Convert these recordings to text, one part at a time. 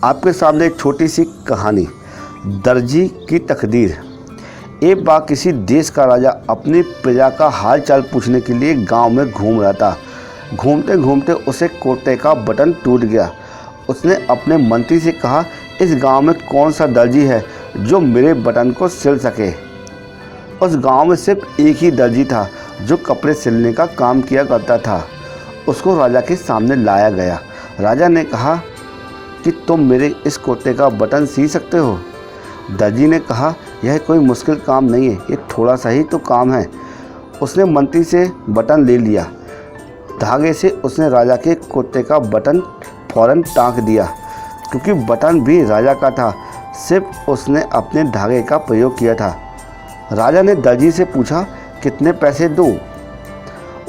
आपके सामने एक छोटी सी कहानी, दर्जी की तकदीर। एक बार किसी देश का राजा अपनी प्रजा का हाल चाल पूछने के लिए गांव में घूम रहा था। घूमते घूमते उसे कोटे का बटन टूट गया। उसने अपने मंत्री से कहा, इस गांव में कौन सा दर्जी है जो मेरे बटन को सिल सके। उस गांव में सिर्फ एक ही दर्जी था जो कपड़े सिलने का काम किया करता था। उसको राजा के सामने लाया गया। राजा ने कहा कि तुम मेरे इस कोटे का बटन सी सकते हो। दर्जी ने कहा, यह कोई मुश्किल काम नहीं है, ये थोड़ा सा ही तो काम है। उसने मंत्री से बटन ले लिया। धागे से उसने राजा के कोटे का बटन फौरन टाँक दिया। क्योंकि बटन भी राजा का था, सिर्फ उसने अपने धागे का प्रयोग किया था। राजा ने दर्जी से पूछा, कितने पैसे दूँ?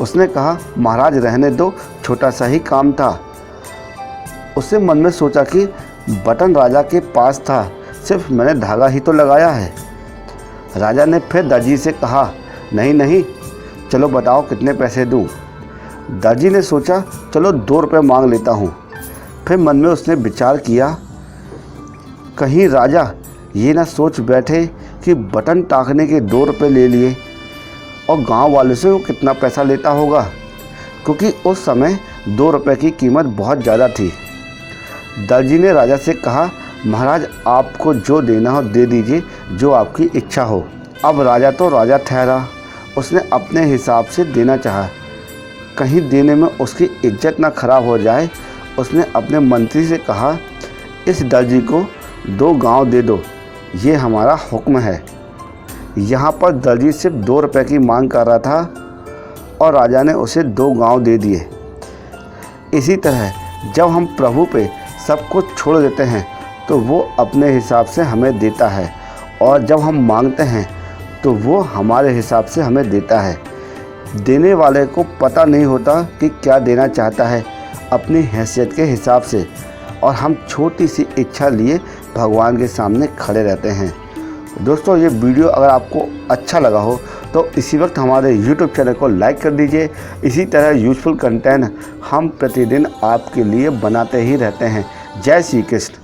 उसने कहा, महाराज रहने दो, छोटा सा ही काम था। उसने मन में सोचा कि बटन राजा के पास था, सिर्फ मैंने धागा ही तो लगाया है। राजा ने फिर दर्जी से कहा, नहीं नहीं, चलो बताओ कितने पैसे दूं। दर्जी ने सोचा, चलो 2 रुपये मांग लेता हूँ। फिर मन में उसने विचार किया, कहीं राजा ये ना सोच बैठे कि बटन टाँकने के 2 रुपये ले लिए और गांव वालों से वो कितना पैसा लेता होगा, क्योंकि उस समय 2 रुपये की कीमत बहुत ज़्यादा थी। दर्जी ने राजा से कहा, महाराज आपको जो देना हो दे दीजिए, जो आपकी इच्छा हो। अब राजा तो राजा ठहरा, उसने अपने हिसाब से देना चाहा। कहीं देने में उसकी इज्जत ना खराब हो जाए, उसने अपने मंत्री से कहा, इस दर्जी को 2 गांव दे दो, ये हमारा हुक्म है। यहाँ पर दर्जी सिर्फ 2 रुपये की मांग कर रहा था और राजा ने उसे 2 गांव दे दिए। इसी तरह जब हम प्रभु पे सब कुछ छोड़ देते हैं तो वो अपने हिसाब से हमें देता है, और जब हम मांगते हैं तो वो हमारे हिसाब से हमें देता है। देने वाले को पता नहीं होता कि क्या देना चाहता है अपनी हैसियत के हिसाब से, और हम छोटी सी इच्छा लिए भगवान के सामने खड़े रहते हैं। दोस्तों, ये वीडियो अगर आपको अच्छा लगा हो तो इसी वक्त हमारे YouTube चैनल को लाइक कर दीजिए। इसी तरह यूज़फुल कंटेंट हम प्रतिदिन आपके लिए बनाते ही रहते हैं। जय श्री कृष्ण।